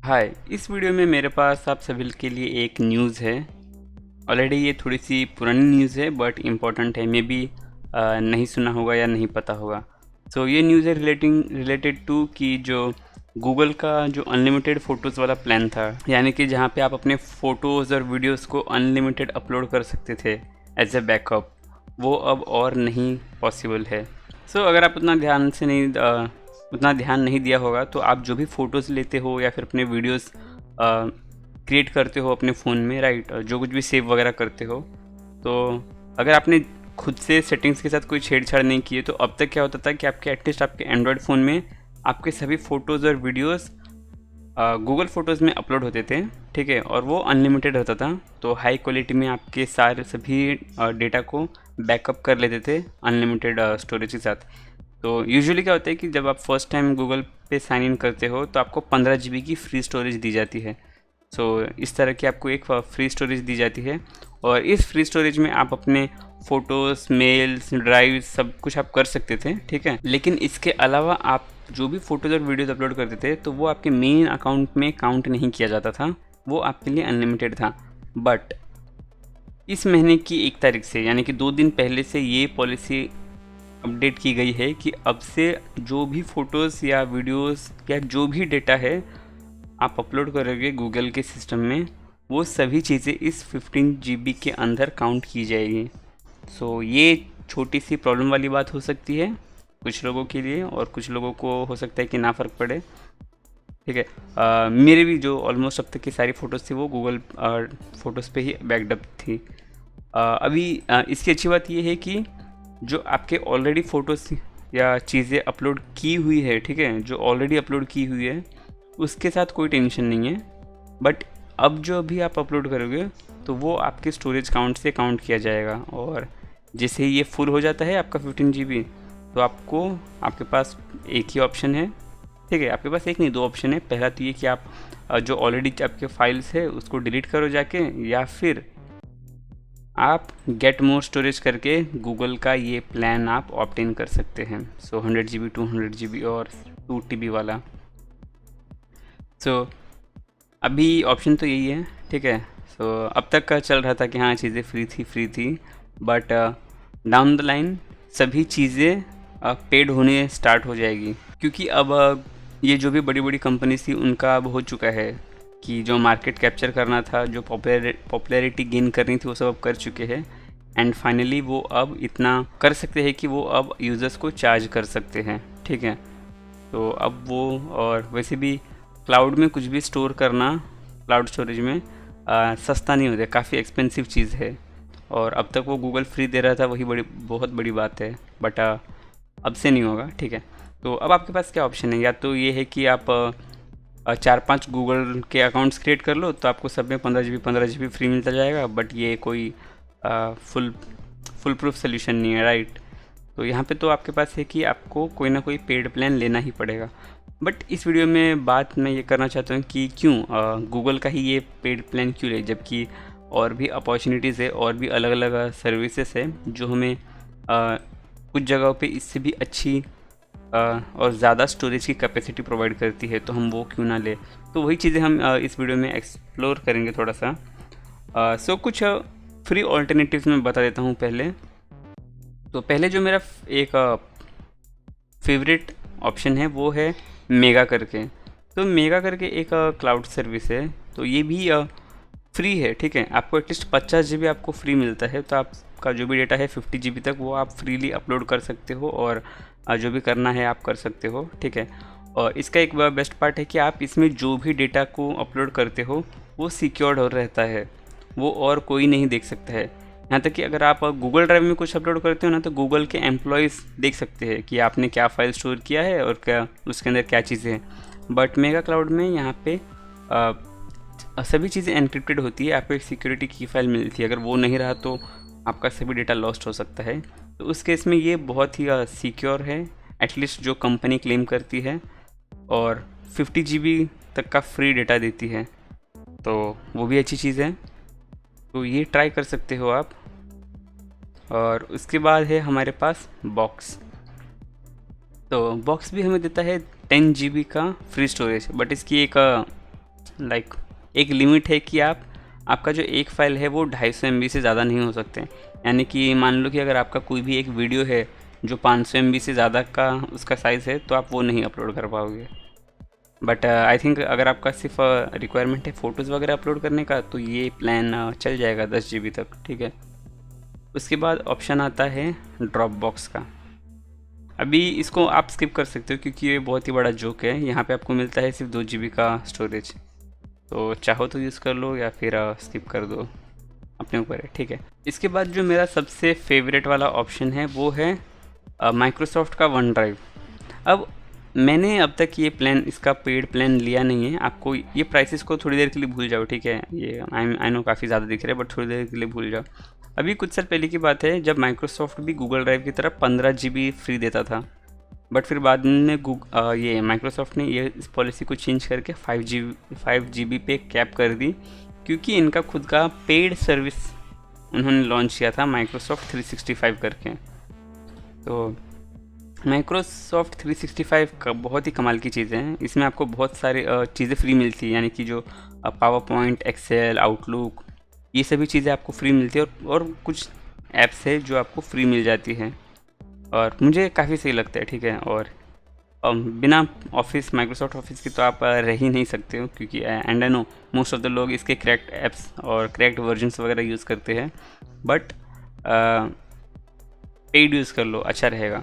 हाय, इस वीडियो में मेरे पास आप सभी के लिए एक न्यूज़ है। ऑलरेडी ये थोड़ी सी पुरानी न्यूज़ है बट इम्पोर्टेंट है, मे बी नहीं सुना होगा या नहीं पता होगा। सो ये न्यूज़ है रिलेटेड टू कि जो गूगल का जो अनलिमिटेड फ़ोटोज़ वाला प्लान था, यानी कि जहाँ पे आप अपने फ़ोटोज़ और वीडियोज़ को अनलिमिटेड अपलोड कर सकते थे एज ए बैकअप, वो अब और नहीं पॉसिबल है। सो अगर आप उतना ध्यान नहीं दिया होगा तो आप जो भी फ़ोटोज़ लेते हो या फिर अपने वीडियोज़ क्रिएट करते हो अपने फ़ोन में, राइट, जो कुछ भी सेव वगैरह करते हो, तो अगर आपने खुद से सेटिंग्स के साथ कोई छेड़छाड़ नहीं की है तो अब तक क्या होता था कि आपके एटलीस्ट आपके एंड्रॉयड फ़ोन में आपके सभी फ़ोटोज़ और वीडियोज़ गूगल फ़ोटोज़ में अपलोड होते थे, ठीक है, और वो अनलिमिटेड होता था। तो हाई क्वालिटी में आपके सारे सभी डेटा को बैकअप कर लेते थे अनलिमिटेड स्टोरेज के साथ। तो यूजुअली क्या होता है कि जब आप फर्स्ट टाइम गूगल पे साइन इन करते हो तो आपको 15 GB की फ्री स्टोरेज दी जाती है। इस तरह की आपको एक फ्री स्टोरेज दी जाती है और इस फ्री स्टोरेज में आप अपने फ़ोटोज़, मेल्स, ड्राइव सब कुछ आप कर सकते थे, ठीक है। लेकिन इसके अलावा आप जो भी फ़ोटोज़ और वीडियोज़ अपलोड करते थे तो वो आपके मेन अकाउंट में काउंट नहीं किया जाता था, वो आपके लिए अनलिमिटेड था। बट इस महीने की 1 तारीख से, यानी कि 2 दिन पहले से ये पॉलिसी अपडेट की गई है कि अब से जो भी फ़ोटोज़ या वीडियोज़ या जो भी डेटा है आप अपलोड करोगे गूगल के सिस्टम में, वो सभी चीज़ें इस 15 GB के अंदर काउंट की जाएगी। ये छोटी सी प्रॉब्लम वाली बात हो सकती है कुछ लोगों के लिए और कुछ लोगों को हो सकता है कि ना फ़र्क पड़े, ठीक है। मेरे भी जो ऑलमोस्ट अब तक की सारी फ़ोटोज़ थी वो गूगल फ़ोटोज़ पे ही बैकअप थी। इसकी अच्छी बात ये है कि जो आपके ऑलरेडी फ़ोटोज़ या चीज़ें अपलोड की हुई है, ठीक है, जो ऑलरेडी अपलोड की हुई है उसके साथ कोई टेंशन नहीं है। बट अब जो भी आप अपलोड करोगे तो वो आपके स्टोरेज काउंट से काउंट किया जाएगा और जैसे ही ये फुल हो जाता है आपका 15 GB, तो आपके पास एक ही ऑप्शन है, ठीक है, आपके पास एक नहीं 2 ऑप्शन है। पहला तो ये कि आप जो ऑलरेडी आपके फाइल्स है उसको डिलीट करो जाके, या फिर आप गेट मोर स्टोरेज करके गूगल का ये प्लान आप ऑप्ट-इन कर सकते हैं। 100 GB, 200 GB और 2 TB वाला। अभी ऑप्शन तो यही है, ठीक है। अब तक का चल रहा था कि हाँ चीज़ें फ्री थी, बट डाउन द लाइन सभी चीज़ें पेड होने स्टार्ट हो जाएगी, क्योंकि अब ये जो भी बड़ी बड़ी कंपनीज थी उनका अब हो चुका है कि जो मार्केट कैप्चर करना था, जो पॉपुलैरिटी गेन करनी थी, वो सब अब कर चुके हैं। एंड फाइनली वो अब इतना कर सकते हैं कि वो अब यूज़र्स को चार्ज कर सकते हैं, ठीक है। तो अब वो, और वैसे भी क्लाउड में कुछ भी स्टोर करना, क्लाउड स्टोरेज में सस्ता नहीं होता, काफ़ी एक्सपेंसिव चीज़ है। और अब तक वो गूगल फ्री दे रहा था, वही बहुत बड़ी बात है। बट अब से नहीं होगा, ठीक है। तो अब आपके पास क्या ऑप्शन है, या तो ये है कि आप 4-5 गूगल के अकाउंट्स क्रिएट कर लो तो आपको सब में 15 GB फ्री मिलता जाएगा। बट ये कोई फुल प्रूफ सोल्यूशन नहीं है, राइट। तो यहाँ पे तो आपके पास है कि आपको कोई ना कोई पेड प्लान लेना ही पड़ेगा। बट इस वीडियो में बात मैं ये करना चाहता हूँ कि क्यों गूगल का ही ये पेड प्लान क्यों ले, जबकि और भी अपॉर्चुनिटीज़ है और भी अलग अलग सर्विसेज है जो हमें कुछ जगहों पे इससे भी अच्छी और ज़्यादा स्टोरेज की कैपेसिटी प्रोवाइड करती है, तो हम वो क्यों ना ले। तो वही चीज़ें हम इस वीडियो में एक्सप्लोर करेंगे थोड़ा सा। कुछ फ्री ऑल्टरनेटिव्स मैं बता देता हूँ पहले। तो पहले जो मेरा एक फेवरेट ऑप्शन है वो है मेगा करके। तो मेगा करके एक क्लाउड सर्विस है, तो ये भी फ्री है, ठीक है। आपको एटलीस्ट 50 GB आपको फ्री मिलता है, तो आपका जो भी डेटा है 50 GB तक वो आप फ्रीली अपलोड कर सकते हो और जो भी करना है आप कर सकते हो, ठीक है। और इसका एक बेस्ट पार्ट है कि आप इसमें जो भी डेटा को अपलोड करते हो वो सिक्योर्ड हो रहता है, वो और कोई नहीं देख सकता है। यहाँ तक कि अगर आप गूगल ड्राइव में कुछ अपलोड करते हो ना, तो गूगल के एम्प्लॉयज़ देख सकते हैं कि आपने क्या फ़ाइल स्टोर किया है और क्या उसके अंदर क्या चीज़ें हैं। बट मेगा क्लाउड में यहाँ पे सभी चीज़ें एनक्रिप्टेड होती है, आपको एक सिक्योरिटी की फ़ाइल मिलती है, अगर वो नहीं रहा तो आपका सभी डेटा लॉस्ट हो सकता है। तो उस केस में ये बहुत ही सिक्योर है, एटलीस्ट जो कंपनी क्लेम करती है, और 50 GB तक का फ्री डेटा देती है, तो वो भी अच्छी चीज़ है। तो ये ट्राई कर सकते हो आप। और उसके बाद है हमारे पास बॉक्स। तो बॉक्स भी हमें देता है 10 GB का फ्री स्टोरेज, बट इसकी एक लाइक एक लिमिट है कि आपका जो एक फ़ाइल है वो 250 MB से ज़्यादा नहीं हो सकते। यानी कि मान लो कि अगर आपका कोई भी एक वीडियो है जो 500 MB से ज़्यादा का उसका साइज़ है, तो आप वो नहीं अपलोड कर पाओगे। बट आई थिंक अगर आपका सिर्फ रिक्वायरमेंट है फ़ोटोज़ वगैरह अपलोड करने का, तो ये प्लान चल जाएगा 10 GB तक, ठीक है। उसके बाद ऑप्शन आता है ड्रॉप बॉक्स का। अभी इसको आप स्किप कर सकते हो क्योंकि ये बहुत ही बड़ा जोक है। यहाँ पे आपको मिलता है सिर्फ 2 GB का स्टोरेज, तो चाहो तो यूज़ कर लो या फिर स्किप कर दो, अपने ऊपर है, ठीक है। इसके बाद जो मेरा सबसे फेवरेट वाला ऑप्शन है वो है माइक्रोसॉफ्ट का वन ड्राइव। अब मैंने अब तक ये प्लान, इसका पेड प्लान लिया नहीं है। आपको ये प्राइसेस को थोड़ी देर के लिए भूल जाओ, ठीक है। ये आई नो काफ़ी ज़्यादा दिख रहा है, बट थोड़ी देर के लिए भूल जाओ। अभी कुछ साल पहले की बात है जब माइक्रोसॉफ्ट भी गूगल ड्राइव की तरफ 15 GB फ्री देता था, बट फिर बाद में ये माइक्रोसॉफ्ट ने ये इस पॉलिसी को चेंज करके 5 GB पे कैप कर दी, क्योंकि इनका खुद का पेड सर्विस उन्होंने लॉन्च किया था माइक्रोसॉफ्ट 365 करके। तो माइक्रोसॉफ्ट 365 का बहुत ही कमाल की चीज़ें हैं। इसमें आपको बहुत सारे चीज़ें फ्री मिलती है, यानी कि जो पावर पॉइंट, एक्सेल, आउटलुक, ये सभी चीज़ें आपको फ्री मिलती है। और कुछ ऐप्स है जो आपको फ्री मिल जाती हैं, और मुझे काफ़ी सही लगता है, ठीक है। और बिना ऑफिस, माइक्रोसॉफ्ट ऑफिस की तो आप रह ही नहीं सकते हो, क्योंकि and I know most of the लोग इसके क्रैक्ड ऐप्स और क्रैक्ड वर्जन्स वगैरह यूज़ करते हैं, बट पेड यूज़ कर लो, अच्छा रहेगा।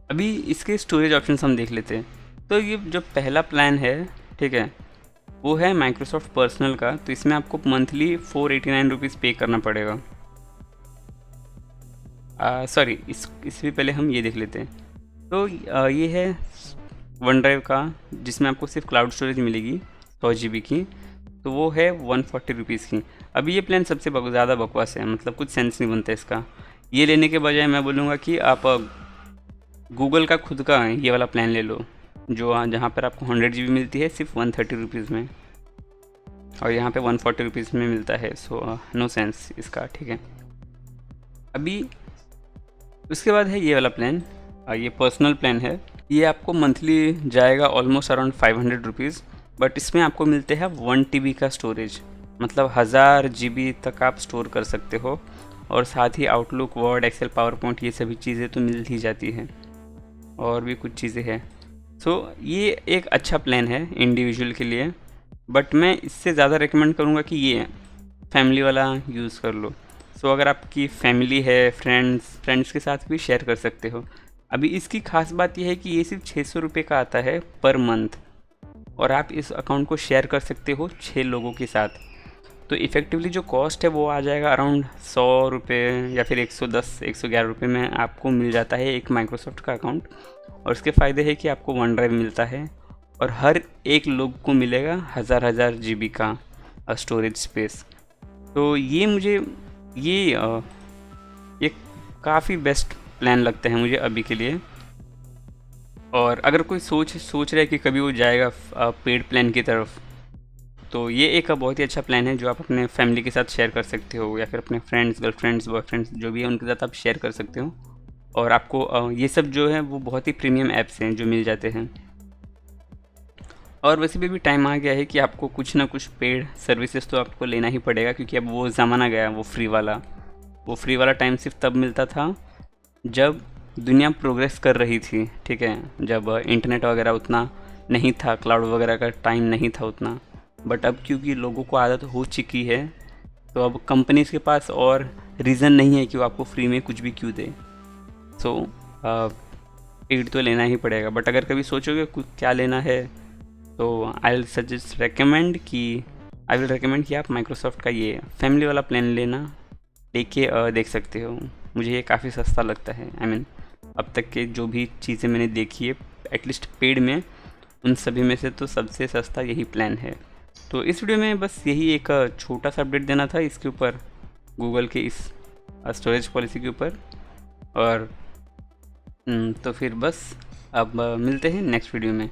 अभी इसके स्टोरेज ऑप्शंस हम देख लेते हैं। तो ये जो पहला प्लान है, ठीक है, वो है माइक्रोसॉफ्ट पर्सनल का। तो इसमें आपको मंथली 489 रुपीज़ पे करना पड़ेगा। सॉरी, इससे पहले हम ये देख लेते हैं। तो ये है वन ड्राइव का, जिसमें आपको सिर्फ क्लाउड स्टोरेज मिलेगी 100 GB की, तो वो है 140 रुपीज़ की। अभी ये प्लान सबसे ज़्यादा बकवास है, मतलब कुछ सेंस नहीं बनता इसका। ये लेने के बजाय मैं बोलूँगा कि आप गूगल का खुद का ये वाला प्लान ले लो, जो जहाँ पर आपको 100 GB मिलती है सिर्फ 130 रुपीज़ में, और यहाँ पे 140 रुपीज़ में मिलता है। सो नो सेंस इसका, ठीक है। अभी उसके बाद है ये वाला प्लान, ये पर्सनल प्लान है। ये आपको मंथली जाएगा ऑलमोस्ट अराउंड 500 रुपीज़, बट इसमें आपको मिलते हैं 1 TB का स्टोरेज, मतलब 1000 GB तक आप स्टोर कर सकते हो। और साथ ही Outlook, Word, Excel, PowerPoint, ये सभी चीज़ें तो मिल ही जाती हैं, और भी कुछ चीज़ें हैं। सो ये एक अच्छा प्लान है इंडिविजुअल के लिए, बट मैं इससे ज़्यादा रेकमेंड करूँगा कि ये फैमिली वाला यूज़ कर लो। सो अगर आपकी फैमिली है, फ्रेंड्स के साथ भी शेयर कर सकते हो। अभी इसकी खास बात यह है कि ये सिर्फ 600 रुपये का आता है पर मंथ, और आप इस अकाउंट को शेयर कर सकते हो 6 लोगों के साथ। तो इफ़ेक्टिवली जो कॉस्ट है वो आ जाएगा अराउंड 100 रुपये या फिर 110-111 रुपये में आपको मिल जाता है एक माइक्रोसॉफ्ट का अकाउंट। और इसके फ़ायदे है कि आपको वन ड्राइव मिलता है, और हर एक लोग को मिलेगा 1000 GB का स्टोरेज स्पेस। तो ये काफ़ी बेस्ट प्लान लगता है मुझे अभी के लिए। और अगर कोई सोच रहा है कि कभी वो जाएगा पेड प्लान की तरफ, तो ये एक बहुत ही अच्छा प्लान है जो आप अपने फैमिली के साथ शेयर कर सकते हो, या फिर अपने फ्रेंड्स, गर्लफ्रेंड्स, बॉयफ्रेंड्स जो भी है उनके साथ आप शेयर कर सकते हो। और आपको ये सब जो है वो बहुत ही प्रीमियम ऐप्स हैं जो मिल जाते हैं। और वैसे भी टाइम आ गया है कि आपको कुछ ना कुछ पेड सर्विसेज तो आपको लेना ही पड़ेगा, क्योंकि अब वो ज़माना गया, वो फ्री वाला टाइम सिर्फ तब मिलता था जब दुनिया प्रोग्रेस कर रही थी, ठीक है, जब इंटरनेट वगैरह उतना नहीं था, क्लाउड वगैरह का टाइम नहीं था उतना। बट अब क्योंकि लोगों को आदत हो चुकी है, तो अब कंपनीज़ के पास और रीज़न नहीं है कि वो आपको फ्री में कुछ भी क्यों दे। सो पेड तो लेना ही पड़ेगा। बट अगर कभी सोचोगे क्या लेना है, तो आई विल रिकमेंड कि आप माइक्रोसॉफ्ट का ये फैमिली वाला प्लान लेके देख सकते हो। मुझे ये काफ़ी सस्ता लगता है। आई मीन अब तक के जो भी चीज़ें मैंने देखी है एटलीस्ट पेड में, उन सभी में से तो सबसे सस्ता यही प्लान है। तो इस वीडियो में बस यही एक छोटा सा अपडेट देना था इसके ऊपर, गूगल के इस स्टोरेज पॉलिसी के ऊपर। और तो फिर बस अब मिलते हैं नेक्स्ट वीडियो में।